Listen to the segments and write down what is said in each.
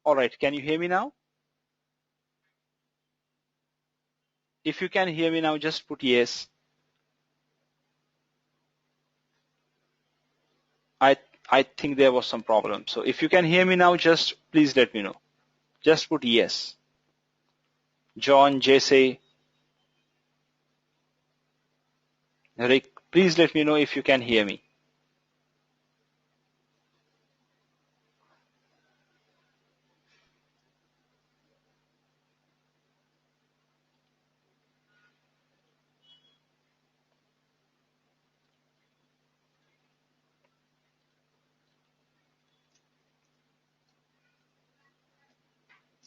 All right, can you hear me now? If you can hear me now, just put yes. I think there was some problem. So if you can hear me now, just please let me know. Just put yes. John, Jesse, Rick, please let me know if you can hear me.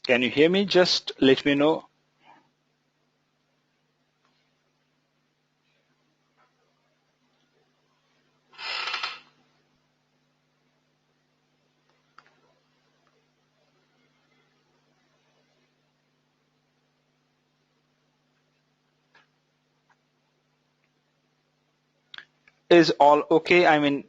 Can you hear me? Just let me know. Is all okay? I mean,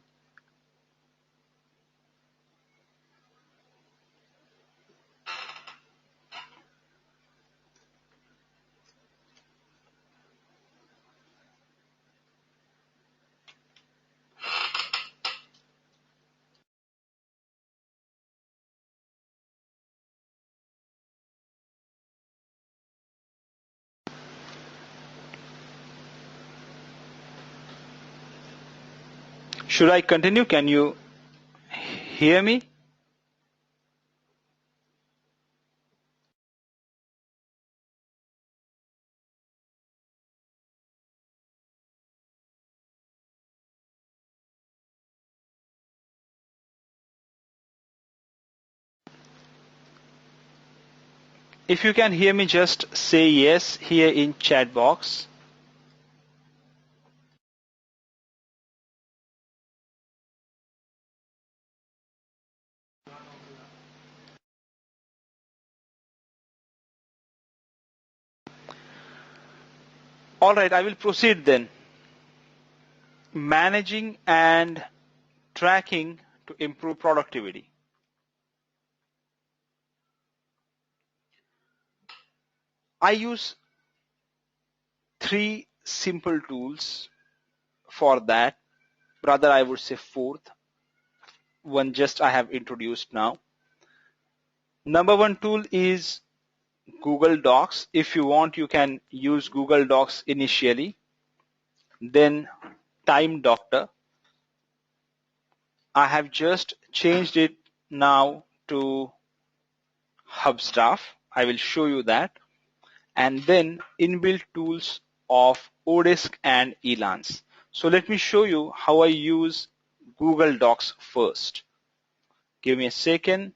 should I continue? Can you hear me? If you can hear me, just say yes here in chat box. All right, I will proceed then. Managing and tracking to improve productivity. I use 3 simple tools for that. Rather, I would say 4th. One just I have introduced now. Number 1 tool is Google Docs. If you want, you can use Google Docs initially. Then Time Doctor. I have just changed it now to Hubstaff. I will show you that. And then inbuilt tools of Odesk and Elance. So let me show you how I use Google Docs first. Give me a second.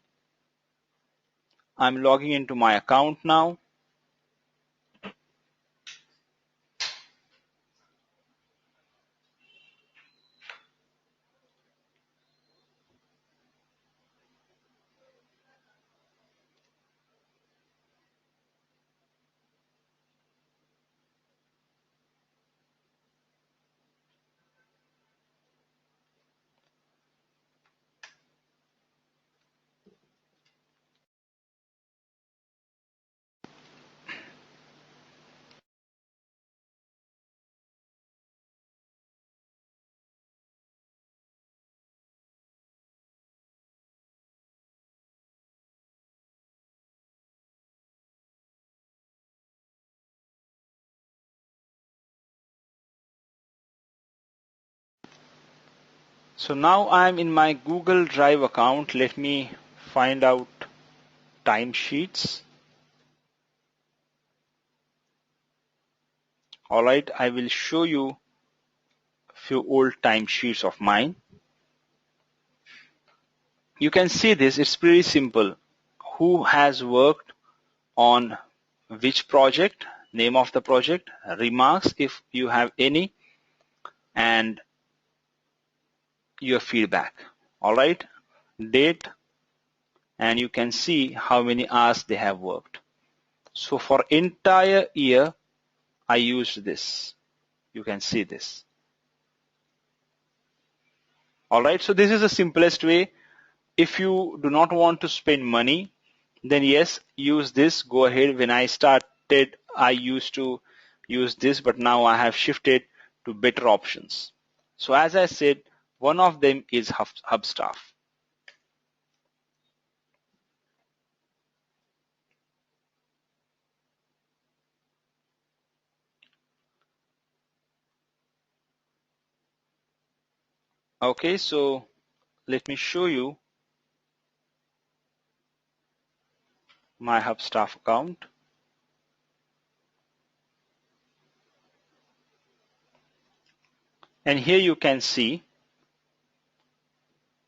I'm logging into my account now. So now I'm in my Google Drive account. Let me find out timesheets. All right, I will show you a few old timesheets of mine. You can see this, it's pretty simple. Who has worked on which project, name of the project, remarks if you have any, and your feedback. All right, date, and you can see how many hours they have worked. So for entire year, I used this. You can see this. All right, so this is the simplest way. If you do not want to spend money, then yes, use this. Go ahead. When I started, I used to use this, but now I have shifted to better options. So as I said, one of them is Hubstaff. Okay, so let me show you my Hubstaff account. And here you can see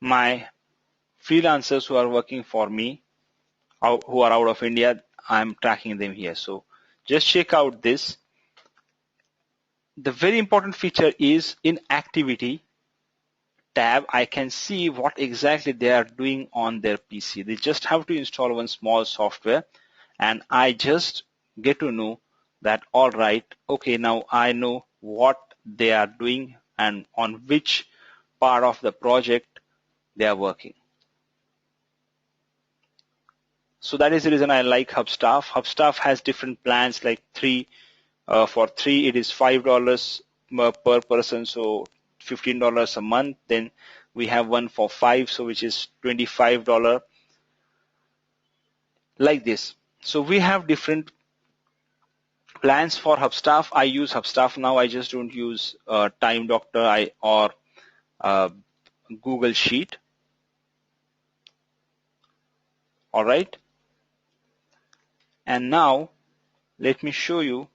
my freelancers who are working for me, who are out of India. I'm tracking them here. So just check out this. The very important feature is in activity tab, I can see what exactly they are doing on their PC. They just have to install one small software and I just get to know that, all right, okay, now I know what they are doing and on which part of the project they are working. So that is the reason I like Hubstaff. Hubstaff has different plans, like for three, it is $5 per person, so $15 a month. Then we have one for 5, so which is $25, like this. So we have different plans for Hubstaff. I use Hubstaff now. I just don't use Time Doctor or uh, Google Sheet. All right. And now let me show you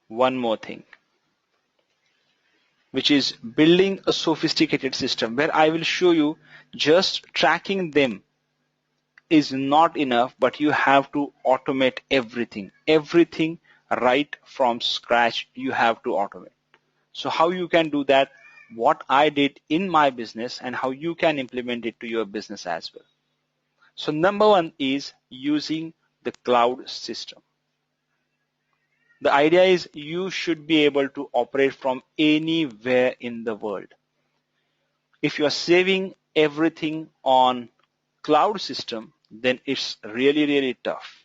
one more thing, which is building a sophisticated system, where I will show you just tracking them is not enough, but you have to automate everything right from scratch. You have to automate. So how you can do that, what I did in my business and how you can implement it to your business as well. So number one is using the cloud system. The idea is you should be able to operate from anywhere in the world. If you are saving everything on cloud system, then it's really tough.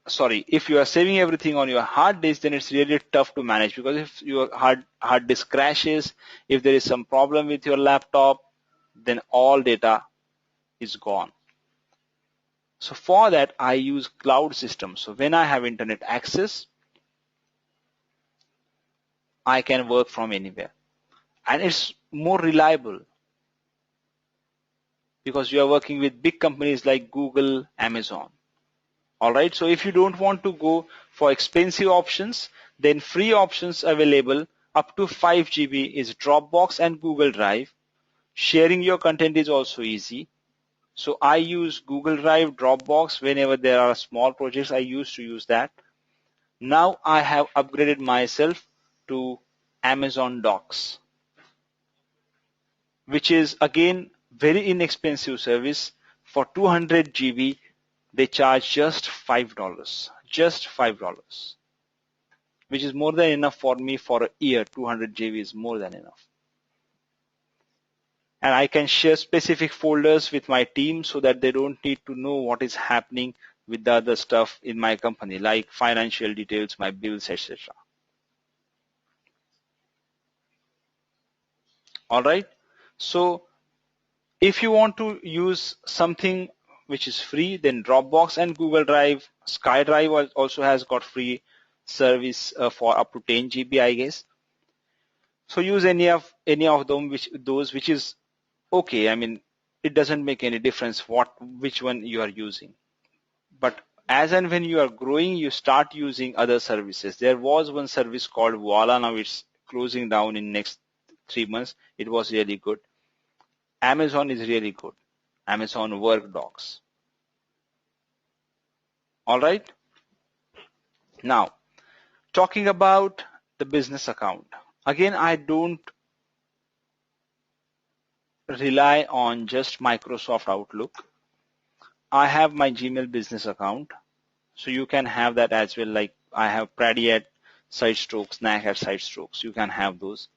Sorry, if you are saving everything on your hard disk, then it's really tough to manage, because if your hard disk crashes, if there is some problem with your laptop, then all data is gone. So for that, I use cloud systems. So when I have internet access, I can work from anywhere. And it's more reliable because you are working with big companies like Google, Amazon. All right. So if you don't want to go for expensive options, then free options available up to 5 GB is Dropbox and Google Drive. Sharing your content is also easy. So I use Google Drive, Dropbox whenever there are small projects. I used to use that. Now I have upgraded myself to Amazon Docs, which is again very inexpensive service. For 200 GB, they charge just $5. Just $5, which is more than enough for me for a year. 200 GB is more than enough. And I can share specific folders with my team so that they don't need to know what is happening with the other stuff in my company, like financial details, my bills, etc. All right. So if you want to use something which is free, then Dropbox and Google Drive, SkyDrive also has got free service for up to 10 GB, I guess. So use any of them, which is okay. I mean, it doesn't make any difference which one you are using. But as and when you are growing, you start using other services. There was one service called Voila. Now it's closing down in next 3 months. It was really good. Amazon is really good. Amazon Work Docs. All right. Now, talking about the business account. Again, I don't rely on just Microsoft Outlook. I have my Gmail business account. So you can have that as well. Like I have Praddy at SiteStrokes, Snack at SiteStrokes. You can have those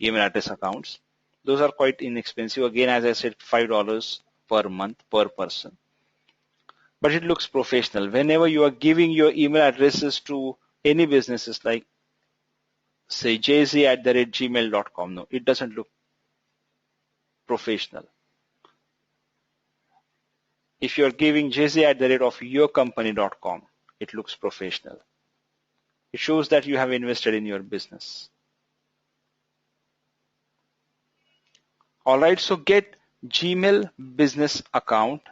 email address accounts. Those are quite inexpensive. Again, as I said, $5 per month per person. But it looks professional. Whenever you are giving your email addresses to any businesses like say jz@gmail.com, no, it doesn't look professional. If you're giving jz@yourcompany.com, it looks professional. It shows that you have invested in your business. All right, so get Gmail business account.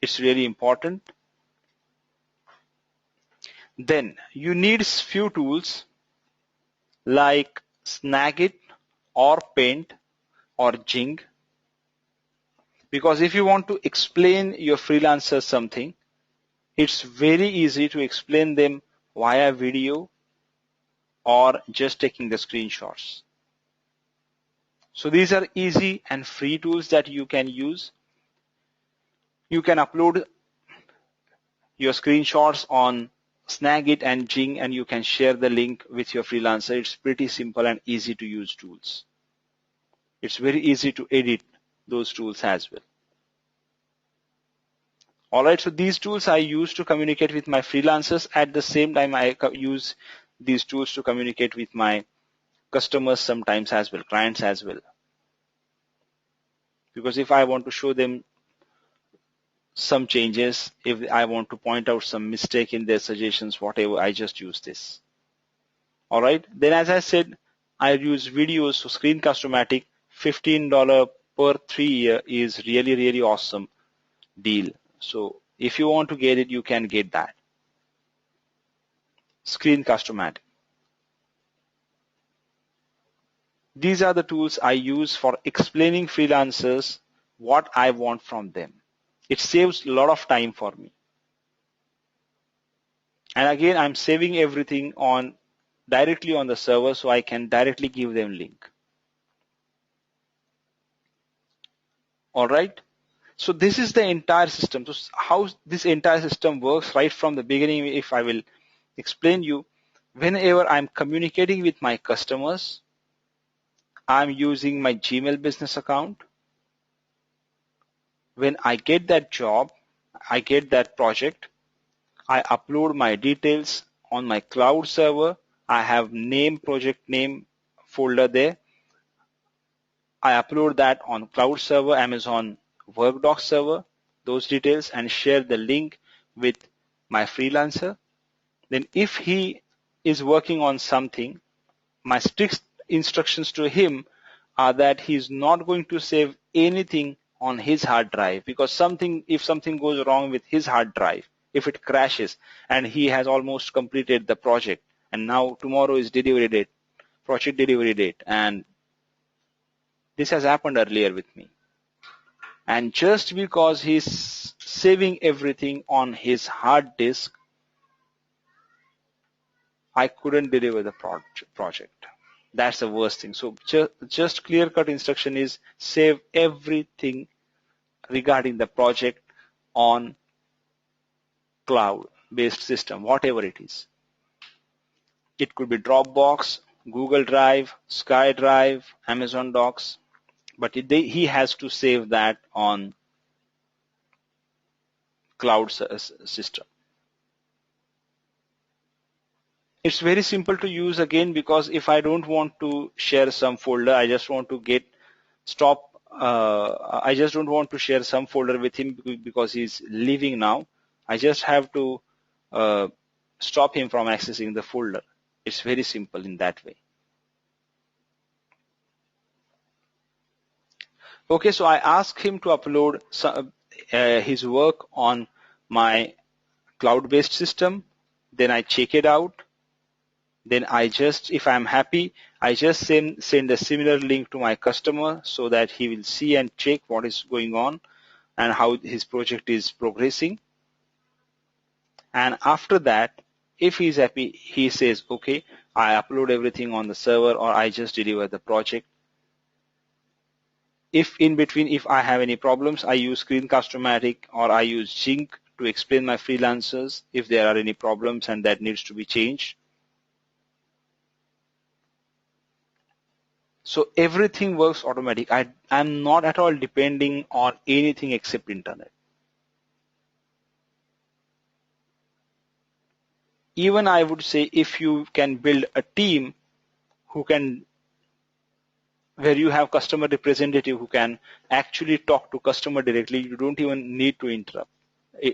It's really important. Then you need few tools like Snagit or Paint or Jing. Because if you want to explain your freelancers something, it's very easy to explain them via video or just taking the screenshots. So these are easy and free tools that you can use. You can upload your screenshots on Snagit and Jing, and you can share the link with your freelancer. It's pretty simple and easy to use tools. It's very easy to edit those tools as well. All right, so these tools I use to communicate with my freelancers. At the same time, I use these tools to communicate with my customers sometimes as well, clients as well. Because if I want to show them some changes, if I want to point out some mistake in their suggestions, whatever, I just use this. All right, then as I said, I use videos. So Screencast-O-Matic, $15 per 3 year is really, really awesome deal. So if you want to get it, you can get that. Screencast-O-Matic. These are the tools I use for explaining freelancers what I want from them. It saves a lot of time for me. And again, I'm saving everything directly on the server, so I can directly give them link. All right. So this is the entire system. So how this entire system works right from the beginning, if I will explain you, whenever I'm communicating with my customers, I'm using my Gmail business account. When I get that job, I get that project, I upload my details on my cloud server. I have name, project name folder there. I upload that on cloud server, Amazon Workdocs server, those details, and share the link with my freelancer. Then if he is working on something, my strict instructions to him are that he's not going to save anything on his hard drive, because if something goes wrong with his hard drive, if it crashes and he has almost completed the project and now tomorrow is delivery date, project delivery date, and this has happened earlier with me. And just because he's saving everything on his hard disk, I couldn't deliver the project. That's the worst thing. So just clear-cut instruction is save everything regarding the project on cloud-based system, whatever it is. It could be Dropbox, Google Drive, SkyDrive, Amazon Docs, but he has to save that on cloud system. It's very simple to use again, because if I don't want to share some folder, I just want to I just don't want to share some folder with him because he's leaving now. I just have to stop him from accessing the folder. It's very simple in that way. Okay, so I asked him to upload his work on my cloud-based system. Then I check it out. Then if I'm happy, I just send a similar link to my customer so that he will see and check what is going on and how his project is progressing. And after that, if he's happy, he says, okay, I upload everything on the server, or I just deliver the project. If in between, if I have any problems, I use Screencast-O-Matic or I use Jing to explain my freelancers if there are any problems and that needs to be changed. So everything works automatic. I'm not at all depending on anything except internet. Even I would say if you can build a team who can, where you have customer representative who can actually talk to customer directly, you don't even need to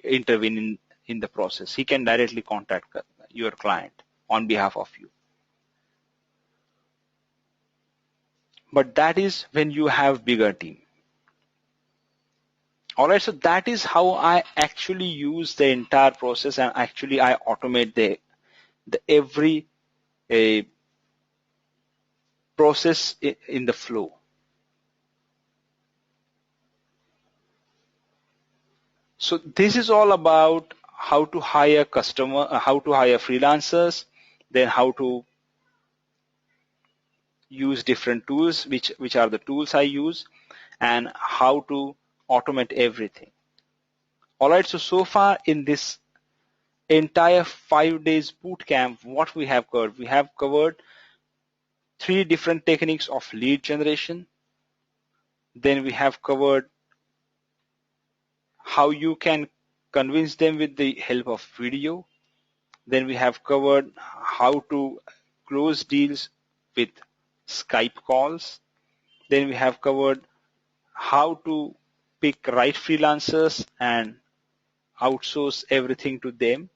intervene in the process. He can directly contact your client on behalf of you. But that is when you have bigger team. All right, so that is how I actually use the entire process, and actually I automate the every process in the flow. So this is all about how to hire how to hire freelancers, then how to use different tools, which are the tools I use, and how to automate everything. All right, so far in this entire 5 days boot camp, what we have covered? We have covered 3 different techniques of lead generation. Then we have covered how you can convince them with the help of video. Then we have covered how to close deals with Skype calls. Then we have covered how to pick right freelancers and outsource everything to them.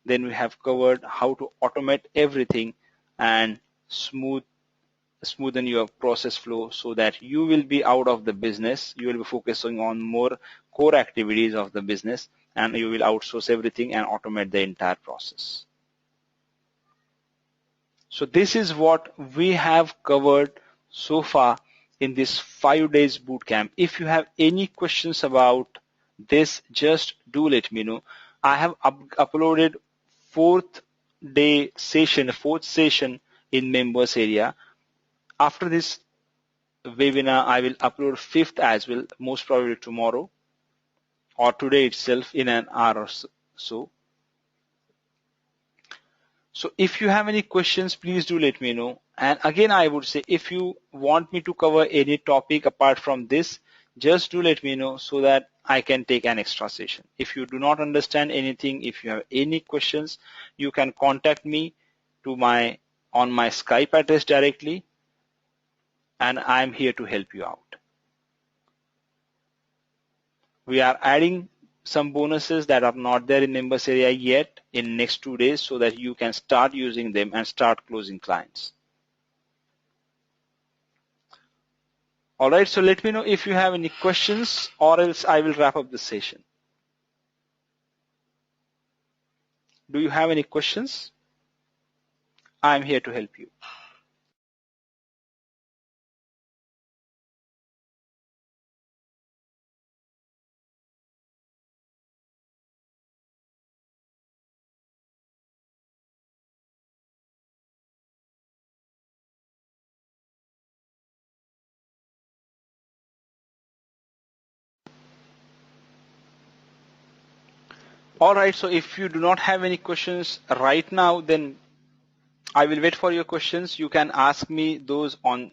Then we have covered how to automate everything and smoothen your process flow so that you will be out of the business. You will be focusing on more core activities of the business, and you will outsource everything and automate the entire process. So this is what we have covered so far in this 5 days bootcamp. If you have any questions about this, just do let me know. I have uploaded fourth session in members area. After this webinar, I will upload fifth as well, most probably tomorrow or today itself in an hour or so. So if you have any questions, please do let me know. And again, I would say if you want me to cover any topic apart from this, just do let me know so that I can take an extra session. If you do not understand anything, if you have any questions, you can contact me on my Skype address directly, and I'm here to help you out. We are adding some bonuses that are not there in members area yet in next 2 days so that you can start using them and start closing clients. All right, so let me know if you have any questions, or else I will wrap up the session. Do you have any questions? I'm here to help you. All right, so if you do not have any questions right now, then I will wait for your questions. You can ask me those on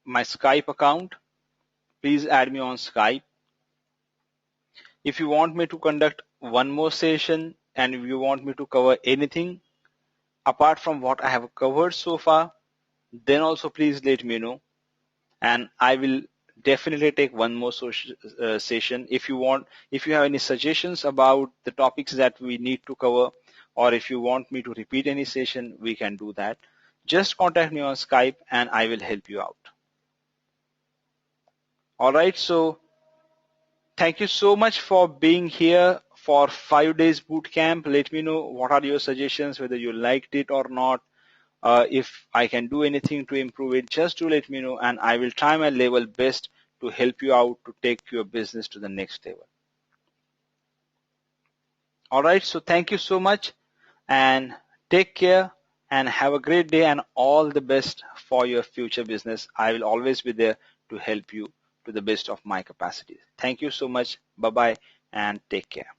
my Skype account. Please add me on Skype. If you want me to conduct one more session and if you want me to cover anything apart from what I have covered so far, then also please let me know, and I will definitely take one more session. If you have any suggestions about the topics that we need to cover, or if you want me to repeat any session, we can do that. Just contact me on Skype and I will help you out. All right, so thank you so much for being here for 5 days boot camp. Let me know what are your suggestions, whether you liked it or not. If I can do anything to improve it, just do let me know, and I will try my level best to help you out to take your business to the next level. All right, so thank you so much, and take care, and have a great day, and all the best for your future business. I will always be there to help you to the best of my capacity. Thank you so much. Bye-bye, and take care.